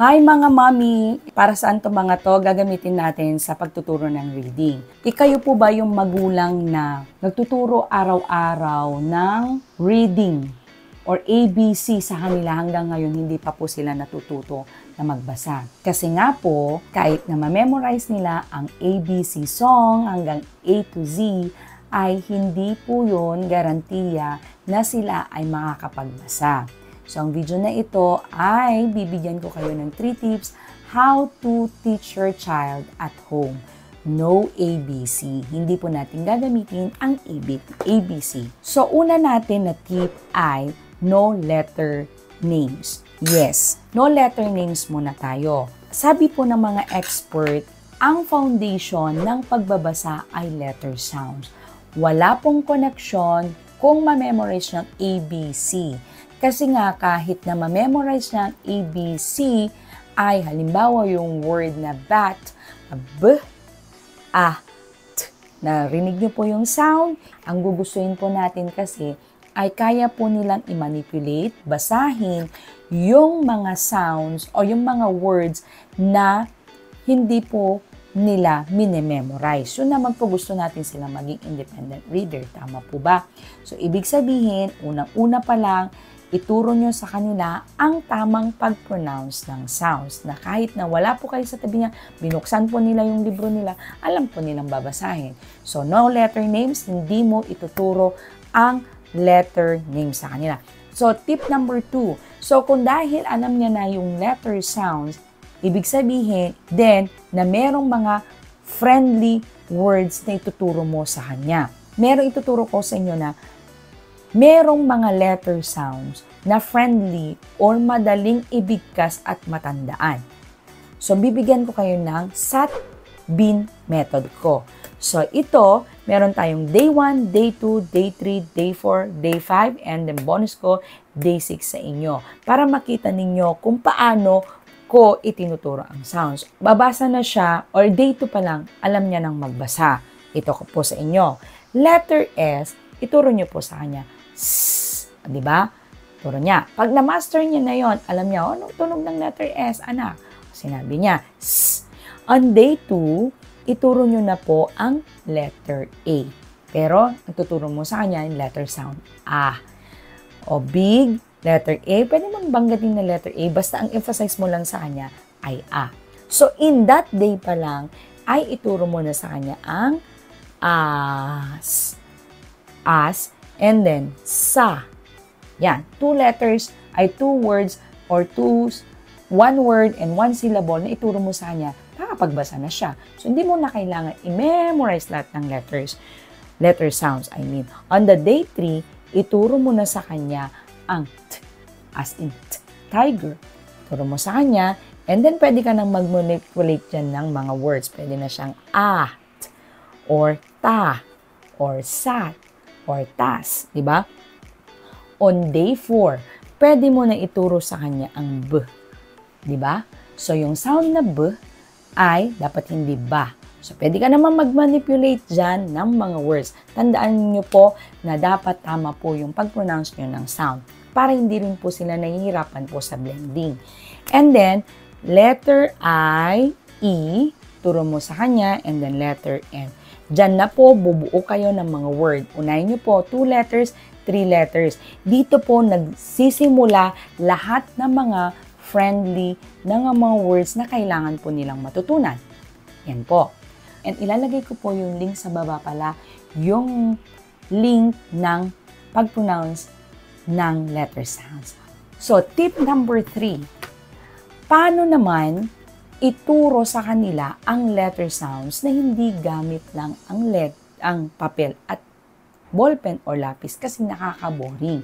Hi mga mami! Para saan to mga to gagamitin natin sa pagtuturo ng reading? Ikayo po ba yung magulang na nagtuturo araw-araw ng reading or ABC sa kanila hanggang ngayon hindi pa po sila natututo na magbasa? Kasi nga po, kahit na ma-memorize nila ang ABC song hanggang A to Z, ay hindi po yun garantiya na sila ay makakapagbasa. So, ang video na ito ay bibigyan ko kayo ng 3 tips how to teach your child at home. No ABC. Hindi po natin gagamitin ang ABC. So, una natin na tip ay no letter names. Yes, no letter names muna tayo. Sabi po ng mga expert, ang foundation ng pagbabasa ay letter sounds. Wala pong koneksyon kung ma-memorize ng ABC. Kasi nga, kahit na ma-memorize ng ABC, ay halimbawa yung word na bat, b, a, t. Narinig niyo po yung sound? Ang gugustuhin po natin kasi ay kaya po nilang i-manipulate, basahin yung mga sounds o yung mga words na hindi po nila mine-memorize. Yun naman po gusto natin sila maging independent reader. Tama po ba? So, ibig sabihin, unang-una pa lang, ituro nyo sa kanila ang tamang pag-pronounce ng sounds na kahit na wala po kayo sa tabi niya, binuksan po nila yung libro nila, alam po nilang babasahin. So, no letter names, hindi mo ituturo ang letter names sa kanila. So, tip number 2. So, kung dahil alam niya na yung letter sounds, ibig sabihin then na merong mga friendly words na ituturo mo sa kanya. Merong ituturo ko sa inyo na merong mga letter sounds na friendly or madaling ibigkas at matandaan. So, bibigyan ko kayo ng SAT-BIN method ko. So, ito, meron tayong day 1, day 2, day 3, day 4, day 5, and then bonus ko, day 6 sa inyo. Para makita ninyo kung paano ko itinuturo ang sounds. Babasa na siya, or day 2 pa lang, alam niya nang magbasa. Ito ko po sa inyo. Letter S, ituro nyo po sa kanya. Di ba? Turo niya. Pag na-master niya na yon, alam niya, anong tunog ng letter S, anak? Sinabi niya, S. On day 2, ituro nyo na po ang letter A. Pero, ituturo mo sa kanya yung letter sound, A. O big, letter A. Pwede mong banggatin na letter A, basta ang emphasize mo lang sa kanya ay A. So, in that day pa lang, ay ituro mo na sa kanya ang as, and then, sa. Yan. 2 letters ay 2 words or 1 word and 1 syllable na ituro mo sa kanya, nakapagbasa na siya. So, hindi mo na kailangan i-memorize lahat ng letter sounds, I mean. On the day 3, ituro mo na sa kanya ang t, as in t, tiger. Ituro mo sa kanya, and then pwede ka nang mag-manipulate dyan ng mga words. Pwede na siyang at, or ta, or sat, or tas, di ba? On day 4, pwede mo na ituro sa kanya ang b, di ba? So, yung sound na b ay dapat hindi ba. So, pwede ka naman mag-manipulate dyan ng mga words. Tandaan nyo po na dapat tama po yung pag-pronounce nyo ng sound para hindi rin po sila nahihirapan po sa blending. And then, letter I, E, turo mo sa kanya, and then letter N. Diyan na po, bubuo kayo ng mga word. Unahin nyo po, 2 letters, 3 letters. Dito po nagsisimula lahat ng mga friendly ng mga words na kailangan po nilang matutunan. Yan po. And ilalagay ko po yung link sa baba pala, yung link ng pag-pronounce ng letter sounds. So, tip number 3. Paano naman ituro sa kanila ang letter sounds na hindi gamit lang ang papel at ballpen or lapis kasi nakaka-boring.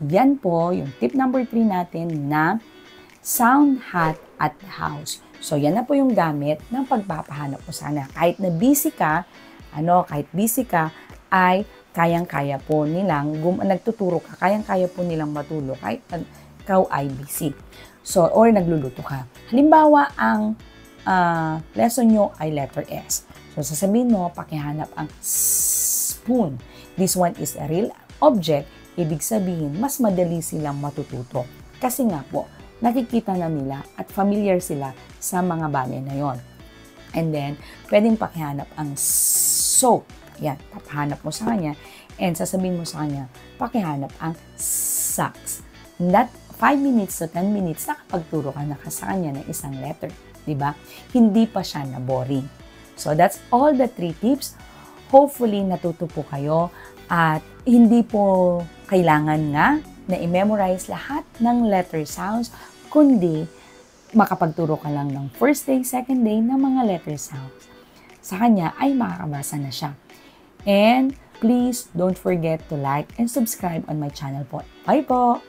Yan po yung tip number 3 natin na sound hat at the house. So, yan na po yung gamit ng pagpapahanap mo sana. Kahit na busy ka, ay kayang-kaya po nilang, nagtuturo ka, kayang-kaya po nilang matulog kahit ikaw ay busy. So, or nagluluto ka. Halimbawa, ang lesson nyo ay letter S. So, sasabihin mo, pakihanap ang spoon. This one is a real object. Ibig sabihin, mas madali silang matututo. Kasi nga po, nakikita na nila at familiar sila sa mga bagay na yon. And then, pwedeng pakihanap ang soap. Yan, papahanap mo sa kanya and sasabihin mo sa kanya, pakihanap ang socks. That 5 minutes to 10 minutes, nakapagturo ka na sa kanya ng isang letter. Diba? Hindi pa siya na boring. So, that's all the 3 tips. Hopefully, natuto po kayo at hindi po kailangan nga na i-memorize lahat ng letter sounds, kundi makapagturo ka lang ng first day, second day ng mga letter sounds. Sa kanya ay makakabasa na siya. And please don't forget to like and subscribe on my channel po. Bye po!